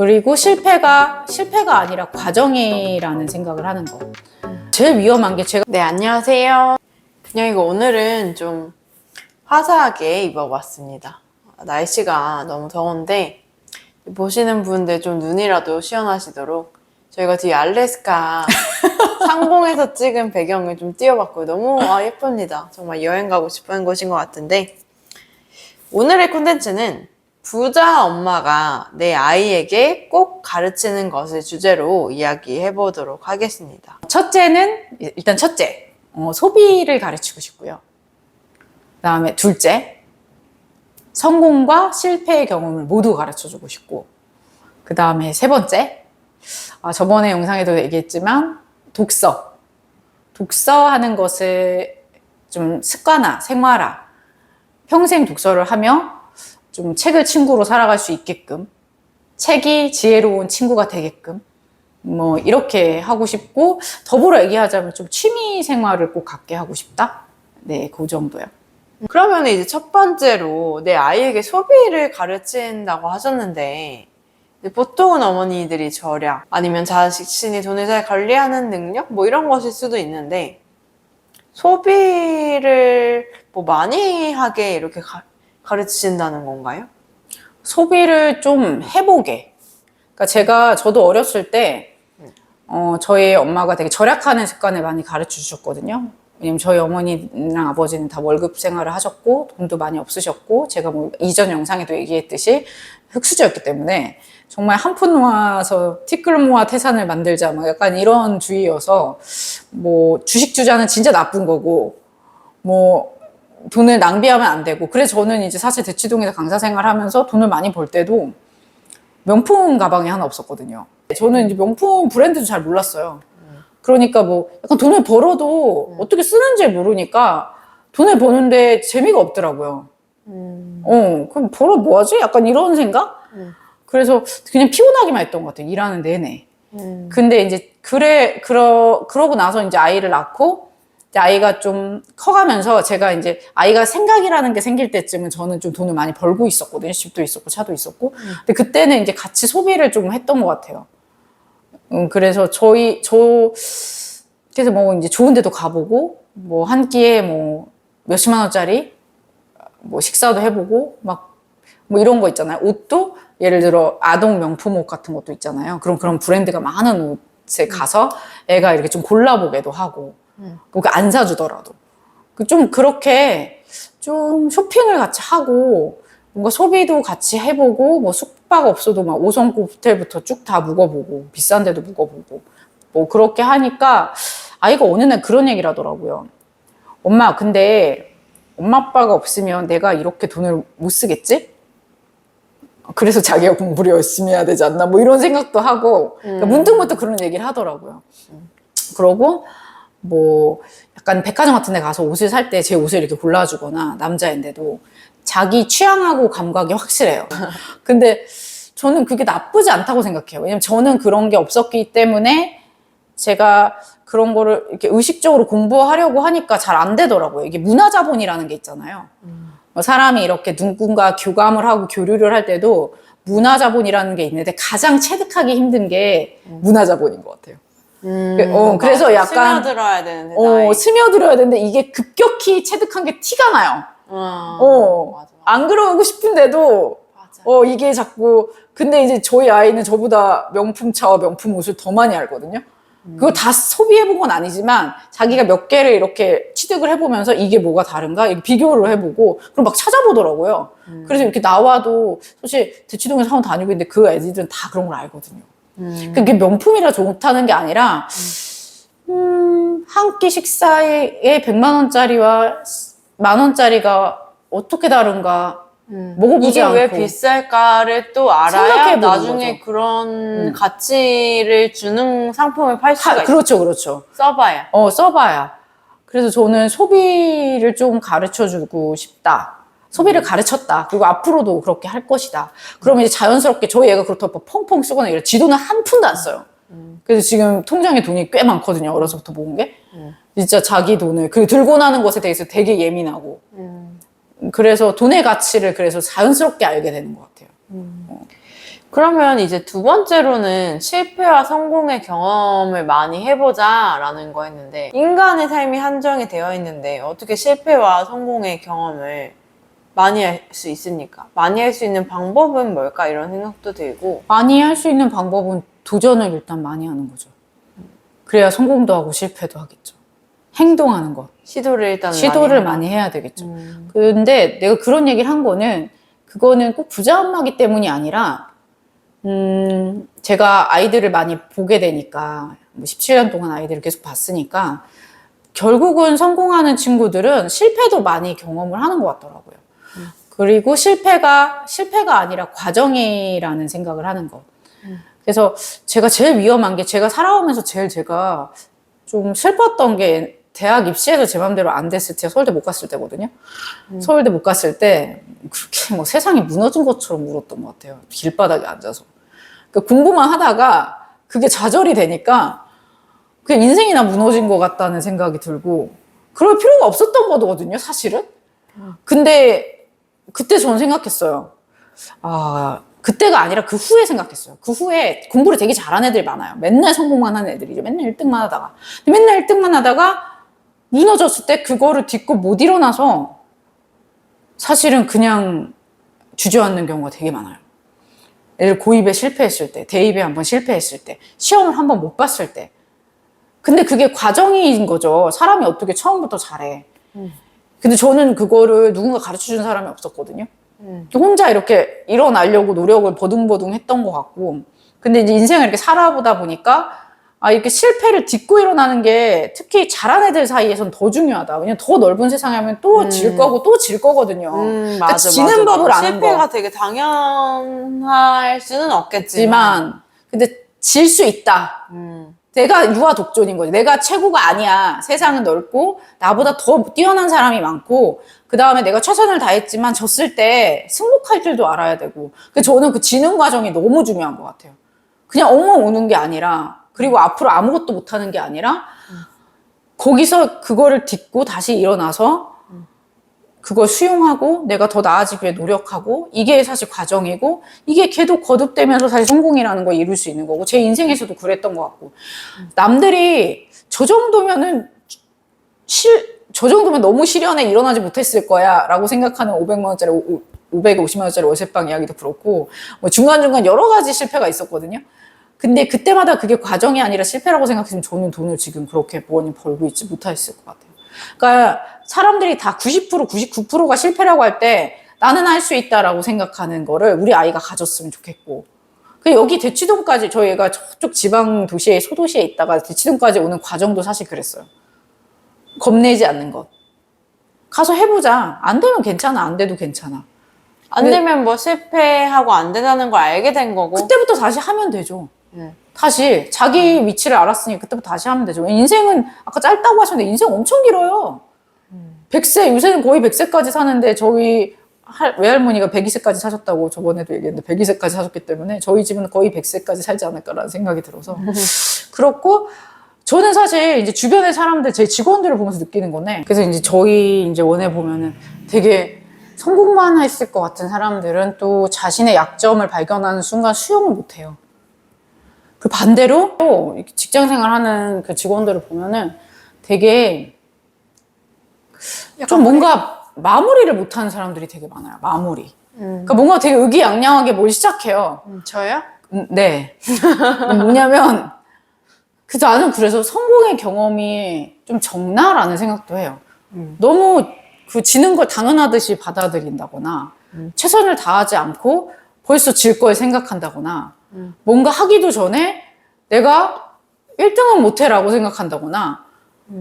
그리고 실패가 아니라 과정이라는 생각을 하는 거. 제일 위험한 게 제가 네, 안녕하세요. 그냥 이거 오늘은 좀 화사하게 입어봤습니다. 날씨가 너무 더운데 보시는 분들 좀 눈이라도 시원하시도록 저희가 뒤에 알래스카 상공에서 찍은 배경을 좀 띄워봤고요. 너무 예쁩니다. 정말 여행 가고 싶은 곳인 것 같은데 오늘의 콘텐츠는 부자 엄마가 내 아이에게 꼭 가르치는 것을 주제로 이야기해 보도록 하겠습니다. 첫째는 일단 소비를 가르치고 싶고요. 그다음에 둘째, 성공과 실패의 경험을 모두 가르쳐주고 싶고, 그 다음에 세 번째, 저번에 영상에도 얘기했지만 독서하는 것을 좀 습관화, 생활화, 평생 독서를 하며 좀 책을 친구로 살아갈 수 있게끔, 책이 지혜로운 친구가 되게끔 뭐 이렇게 하고 싶고, 더불어 얘기하자면 좀 취미 생활을 꼭 갖게 하고 싶다. 네, 그 정도요. 그러면 이제 첫 번째로 내 아이에게 소비를 가르친다고 하셨는데 보통은 어머니들이 절약 아니면 자신이 돈을 잘 관리하는 능력 뭐 이런 것일 수도 있는데 소비를 뭐 많이 하게 이렇게 가르치신다는 건가요? 소비를 좀 해보게. 그러니까 저도 어렸을 때 저희 엄마가 되게 절약하는 습관을 많이 가르쳐 주셨거든요. 왜냐면 저희 어머니랑 아버지는 다 월급 생활을 하셨고 돈도 많이 없으셨고, 제가 뭐 이전 영상에도 얘기했듯이 흙수저였기 때문에 정말 한 푼 모아서 티끌 모아 태산을 만들자 막 약간 이런 주의여서, 뭐 주식 투자는 진짜 나쁜 거고 뭐 돈을 낭비하면 안 되고. 그래서 저는 이제 사실 대치동에서 강사 생활하면서 돈을 많이 벌 때도 명품 가방이 하나 없었거든요. 저는 이제 명품 브랜드도 잘 몰랐어요. 그러니까 뭐 약간 돈을 벌어도 어떻게 쓰는지 모르니까 돈을 버는데 재미가 없더라고요. 그럼 벌어 뭐하지? 약간 이런 생각? 그래서 그냥 피곤하기만 했던 것 같아요. 일하는 내내. 근데 이제 그러고 나서 이제 아이를 낳고, 이제 아이가 좀 커가면서 제가 이제 아이가 생각이라는 게 생길 때쯤은 저는 좀 돈을 많이 벌고 있었거든요. 집도 있었고 차도 있었고. 근데 그때는 이제 같이 소비를 좀 했던 것 같아요. 그래서 그래서 뭐 이제 좋은 데도 가보고, 뭐 한 끼에 뭐 몇십만 원짜리 뭐 식사도 해보고, 막 뭐 이런 거 있잖아요. 옷도 예를 들어 아동 명품 옷 같은 것도 있잖아요. 그런 브랜드가 많은 옷에 가서 애가 이렇게 좀 골라보게도 하고, 뭐 안 사주더라도 좀 그렇게 좀 쇼핑을 같이 하고, 뭔가 소비도 같이 해보고, 뭐 숙박업소도 막 5성급 호텔부터 쭉 다 묵어보고, 비싼 데도 묵어보고, 뭐 그렇게 하니까 아이가 어느 날 그런 얘기를 하더라고요. 엄마, 근데 엄마 아빠가 없으면 내가 이렇게 돈을 못 쓰겠지? 그래서 자기가 공부를 열심히 해야 되지 않나? 뭐 이런 생각도 하고, 그러니까 문득문득 그런 얘기를 하더라고요. 그러고 뭐 약간 백화점 같은 데 가서 옷을 살 때 제 옷을 이렇게 골라주거나, 남자인데도 자기 취향하고 감각이 확실해요. 근데 저는 그게 나쁘지 않다고 생각해요. 왜냐면 저는 그런 게 없었기 때문에 제가 그런 거를 이렇게 의식적으로 공부하려고 하니까 잘 안 되더라고요. 이게 문화자본이라는 게 있잖아요. 사람이 이렇게 누군가 교감을 하고 교류를 할 때도 문화자본이라는 게 있는데 가장 체득하기 힘든 게 문화자본인 것 같아요. 그래서 약간 스며들어야 되는데 스며들어야 되는데 이게 급격히 체득한 게 티가 나요. 맞아. 안 그러고 싶은데도 맞아. 이게 자꾸. 근데 이제 저희 아이는 저보다 명품차와 명품 옷을 더 많이 알거든요. 그거 다 소비해본 건 아니지만 자기가 몇 개를 이렇게 취득을 해보면서 이게 뭐가 다른가 이렇게 비교를 해보고, 그럼 막 찾아보더라고요. 그래서 이렇게 나와도 사실 대치동에 사원 다니고 있는데 그 애들은 다 그런 걸 알거든요. 그게 명품이라 좋다는 게 아니라 한 끼 식사에 100만 원짜리와 10,000 원짜리가 어떻게 다른가 먹어보지 이게 않고 왜 비쌀까를 또 알아야 생각해보는 나중에 거죠. 그런 가치를 주는 상품을 팔 수가 있어요. 그렇죠. 써봐야. 써봐야. 그래서 저는 소비를 좀 가르쳐주고 싶다. 소비를 가르쳤다. 그리고 앞으로도 그렇게 할 것이다. 그러면 이제 자연스럽게 저희 애가 그렇다고 펑펑 쓰거나 이래. 지 돈은 한 푼도 안 써요. 그래서 지금 통장에 돈이 꽤 많거든요. 어려서부터 모은 게. 진짜 자기 돈을 들고 나는 것에 대해서 되게 예민하고. 그래서 돈의 가치를 그래서 자연스럽게 알게 되는 것 같아요. 그러면 이제 두 번째로는 실패와 성공의 경험을 많이 해보자라는 거 했는데, 인간의 삶이 한정이 되어 있는데 어떻게 실패와 성공의 경험을 많이 할 수 있습니까? 많이 할 수 있는 방법은 뭘까? 이런 생각도 들고. 많이 할 수 있는 방법은 도전을 일단 많이 하는 거죠. 그래야 성공도 하고 실패도 하겠죠. 행동하는 것. 시도를 일단 시도를 많이 해야 되겠죠. 근데 내가 그런 얘기를 한 거는, 그거는 꼭 부자 엄마기 때문이 아니라, 제가 아이들을 많이 보게 되니까, 17년 동안 아이들을 계속 봤으니까, 결국은 성공하는 친구들은 실패도 많이 경험을 하는 것 같더라고요. 그리고 실패가 아니라 과정이라는 생각을 하는 거. 그래서 제가 제일 위험한 게, 제가 살아오면서 제가 좀 슬펐던 게, 대학 입시에서 제 맘대로 안 됐을 때, 서울대 못 갔을 때거든요. 서울대 못 갔을 때 그렇게 뭐 세상이 무너진 것처럼 울었던 것 같아요. 길바닥에 앉아서. 그러니까 공부만 하다가 그게 좌절이 되니까 그냥 인생이나 무너진 것 같다는 생각이 들고, 그럴 필요가 없었던 거거든요, 사실은. 근데 그때 저는 생각했어요. 그때가 아니라 그 후에 생각했어요. 그 후에 공부를 되게 잘하는 애들이 많아요. 맨날 성공만 하는 애들이죠. 맨날 1등만 하다가. 맨날 1등만 하다가 무너졌을 때 그거를 딛고 못 일어나서 사실은 그냥 주저앉는 경우가 되게 많아요. 예를 들어 고입에 실패했을 때, 대입에 한번 실패했을 때, 시험을 한번 못 봤을 때. 근데 그게 과정인 거죠. 사람이 어떻게 처음부터 잘해. 근데 저는 그거를 누군가 가르쳐준 사람이 없었거든요. 혼자 이렇게 일어나려고 노력을 버둥버둥 했던 것 같고. 근데 이제 인생을 이렇게 살아보다 보니까, 이렇게 실패를 딛고 일어나는 게 특히 잘하는 애들 사이에선 더 중요하다. 왜냐면 더 넓은 세상에 하면 또 질 거고 또 질 거거든요. 그러니까 지는 법을 아는 거. 실패가 되게 당연할 수는 없겠지만. 근데 질 수 있다. 내가 유아 독존인 거지. 내가 최고가 아니야. 세상은 넓고 나보다 더 뛰어난 사람이 많고, 그 다음에 내가 최선을 다했지만 졌을 때 승복할 줄도 알아야 되고. 그래서 저는 그 지는 과정이 너무 중요한 것 같아요. 그냥 엉엉 우는 게 아니라, 그리고 앞으로 아무것도 못하는 게 아니라, 거기서 그거를 딛고 다시 일어나서 그걸 수용하고 내가 더 나아지기 위해 노력하고, 이게 사실 과정이고, 이게 계속 거듭되면서 사실 성공이라는 걸 이룰 수 있는 거고, 제 인생에서도 그랬던 것 같고. 남들이 저 정도면 너무 실연에 일어나지 못했을 거야 라고 생각하는 500만 원짜리 550만 원짜리 월세방 이야기도 그렇고, 뭐 중간중간 여러 가지 실패가 있었거든요. 근데 그때마다 그게 과정이 아니라 실패라고 생각했으면 저는 돈을 지금 그렇게 많이 벌고 있지 못했을 것 같아요. 그러니까 사람들이 다 90%, 99%가 실패라고 할 때 나는 할 수 있다라고 생각하는 거를 우리 아이가 가졌으면 좋겠고. 여기 대치동까지, 저희가 저쪽 지방 도시에, 소도시에 있다가 대치동까지 오는 과정도 사실 그랬어요. 겁내지 않는 것. 가서 해보자. 안 되면 괜찮아. 안 돼도 괜찮아. 안 되면 뭐 실패하고 안 된다는 걸 알게 된 거고. 그때부터 다시 하면 되죠. 다시 자기 위치를 알았으니 그때부터 다시 하면 되죠. 인생은 아까 짧다고 하셨는데 인생 엄청 길어요. 100세, 요새는 거의 100세까지 사는데, 저희 외할머니가 102세까지 사셨다고 저번에도 얘기했는데 102세까지 사셨기 때문에 저희 집은 거의 100세까지 살지 않을까라는 생각이 들어서 그렇고, 저는 사실 이제 주변의 사람들, 제 직원들을 보면서 느끼는 건데, 그래서 이제 저희 이제 원에 보면은 되게 성공만 했을 것 같은 사람들은 또 자신의 약점을 발견하는 순간 수용을 못 해요. 그 반대로 또 직장 생활하는 그 직원들을 보면은 되게 좀 뭔가 마무리를 못하는 사람들이 되게 많아요. 마무리. 그러니까 뭔가 되게 의기양양하게 뭘 시작해요. 저요? 네. 뭐냐면, 나는 그래서 성공의 경험이 좀 적나라는 생각도 해요. 너무 그 지는 걸 당연하듯이 받아들인다거나, 최선을 다하지 않고 벌써 질 걸 생각한다거나, 뭔가 하기도 전에 내가 1등은 못해라고 생각한다거나,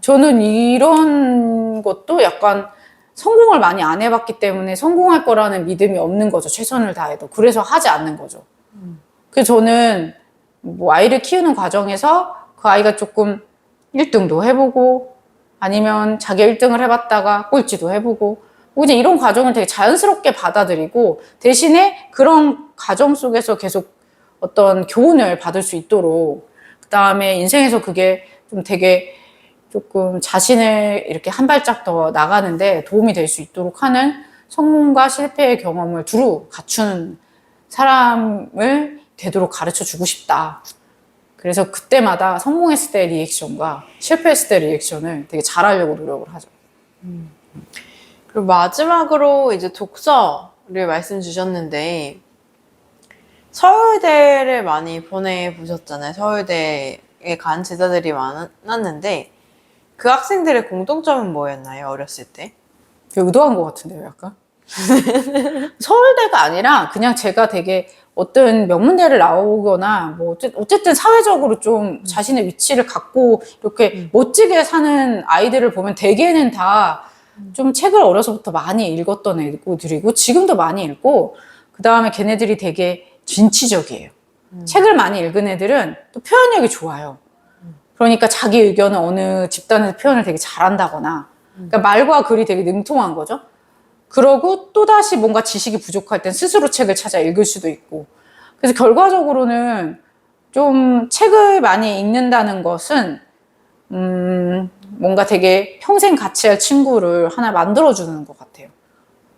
저는 이런 것도 약간 성공을 많이 안 해봤기 때문에 성공할 거라는 믿음이 없는 거죠. 최선을 다해도. 그래서 하지 않는 거죠. 그래서 저는 뭐 아이를 키우는 과정에서 그 아이가 조금 1등도 해보고, 아니면 자기 1등을 해봤다가 꼴찌도 해보고, 이제 이런 과정을 되게 자연스럽게 받아들이고, 대신에 그런 과정 속에서 계속 어떤 교훈을 받을 수 있도록, 그 다음에 인생에서 그게 좀 되게 조금 자신을 이렇게 한 발짝 더 나가는데 도움이 될 수 있도록 하는 성공과 실패의 경험을 두루 갖추는 사람을 되도록 가르쳐 주고 싶다. 그래서 그때마다 성공했을 때 리액션과 실패했을 때 리액션을 되게 잘하려고 노력을 하죠. 그리고 마지막으로 이제 독서를 말씀 주셨는데, 서울대를 많이 보내보셨잖아요. 서울대에 간 제자들이 많았는데, 그 학생들의 공통점은 뭐였나요? 어렸을 때? 의도한 것 같은데요, 약간? 서울대가 아니라 그냥 제가 되게 어떤 명문대를 나오거나 뭐 어쨌든 사회적으로 좀 자신의 위치를 갖고 이렇게 멋지게 사는 아이들을 보면 대개는 다 좀 책을 어려서부터 많이 읽었던 애들이고 지금도 많이 읽고 그 다음에 걔네들이 되게 진취적이에요. 책을 많이 읽은 애들은 또 표현력이 좋아요. 그러니까 자기 의견을 어느 집단에서 표현을 되게 잘한다거나 그러니까 말과 글이 되게 능통한 거죠. 그러고 또다시 뭔가 지식이 부족할 땐 스스로 책을 찾아 읽을 수도 있고. 그래서 결과적으로는 좀 책을 많이 읽는다는 것은 뭔가 되게 평생 같이 할 친구를 하나 만들어주는 것 같아요.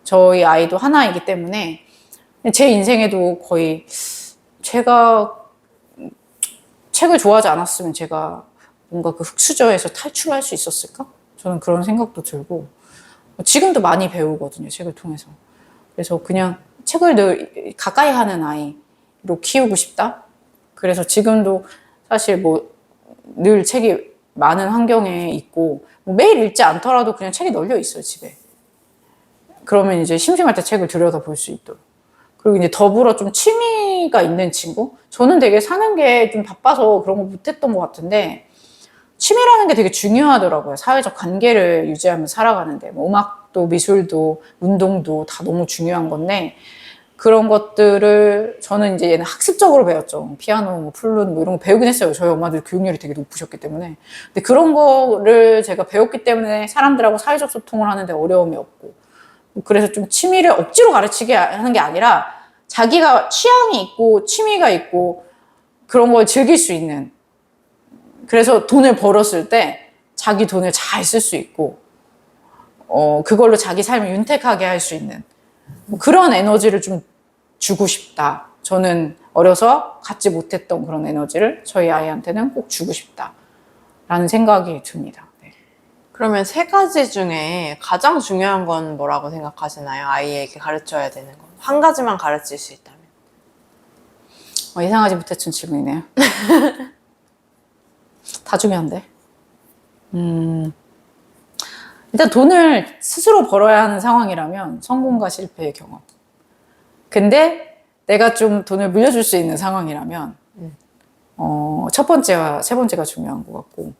저희 아이도 하나이기 때문에 제 인생에도 거의 제가 책을 좋아하지 않았으면 제가 뭔가 그 흙수저에서 탈출할 수 있었을까? 저는 그런 생각도 들고 지금도 많이 배우거든요, 책을 통해서. 그래서 그냥 책을 늘 가까이 하는 아이로 키우고 싶다. 그래서 지금도 사실 뭐 늘 책이 많은 환경에 있고 뭐 매일 읽지 않더라도 그냥 책이 널려 있어요, 집에. 그러면 이제 심심할 때 책을 들여다볼 수 있도록. 그리고 이제 더불어 좀 취미가 있는 친구? 저는 되게 사는 게 좀 바빠서 그런 거 못했던 것 같은데 취미라는 게 되게 중요하더라고요. 사회적 관계를 유지하면서 살아가는데 뭐 음악도 미술도 운동도 다 너무 중요한 건데 그런 것들을 저는 이제 얘는 학습적으로 배웠죠. 피아노, 뭐 플룻 뭐 이런 거 배우긴 했어요. 저희 엄마들 교육열이 되게 높으셨기 때문에. 근데 그런 거를 제가 배웠기 때문에 사람들하고 사회적 소통을 하는데 어려움이 없고 그래서 좀 취미를 억지로 가르치게 하는 게 아니라 자기가 취향이 있고 취미가 있고 그런 걸 즐길 수 있는 그래서 돈을 벌었을 때 자기 돈을 잘 쓸 수 있고 그걸로 자기 삶을 윤택하게 할 수 있는 그런 에너지를 좀 주고 싶다. 저는 어려서 갖지 못했던 그런 에너지를 저희 아이한테는 꼭 주고 싶다라는 생각이 듭니다. 네. 그러면 세 가지 중에 가장 중요한 건 뭐라고 생각하시나요? 아이에게 가르쳐야 되는 건. 한 가지만 가르칠 수 있다면. 예상하지 못했던 질문이네요. 다 중요한데. 일단 돈을 스스로 벌어야 하는 상황이라면 성공과 실패의 경험. 근데 내가 좀 돈을 물려줄 수 있는 상황이라면 첫 번째와 세 번째가 중요한 것 같고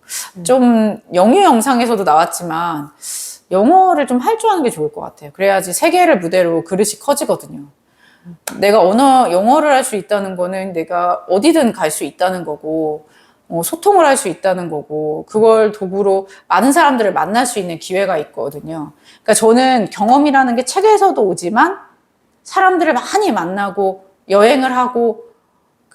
좀 영유 영상에서도 나왔지만 영어를 좀 할 줄 아는 게 좋을 것 같아요. 그래야지 세계를 무대로 그릇이 커지거든요. 내가 영어를 할 수 있다는 거는 내가 어디든 갈 수 있다는 거고 소통을 할 수 있다는 거고 그걸 도구로 많은 사람들을 만날 수 있는 기회가 있거든요. 그러니까 저는 경험이라는 게 책에서도 오지만 사람들을 많이 만나고 여행을 하고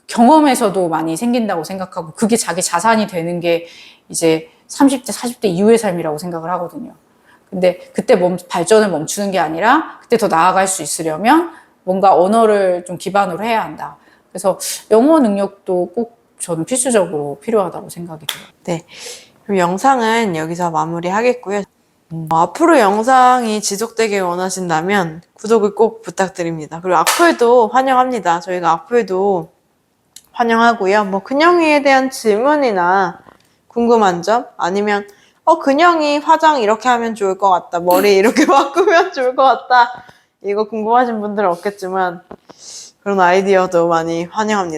경험에서도 많이 생긴다고 생각하고 그게 자기 자산이 되는 게 이제 30대, 40대 이후의 삶이라고 생각을 하거든요. 근데 그때 발전을 멈추는 게 아니라 그때 더 나아갈 수 있으려면 뭔가 언어를 좀 기반으로 해야 한다. 그래서 영어 능력도 꼭 저는 필수적으로 필요하다고 생각이 들어요. 네. 그럼 영상은 여기서 마무리하겠고요. 앞으로 영상이 지속되길 원하신다면 구독을 꼭 부탁드립니다. 그리고 악플도 환영합니다. 저희가 악플도 환영하고요. 뭐 근영이에 대한 질문이나 궁금한 점 아니면 근영이 화장 이렇게 하면 좋을 것 같다. 머리 이렇게 바꾸면 좋을 것 같다. 이거 궁금하신 분들은 없겠지만 그런 아이디어도 많이 환영합니다.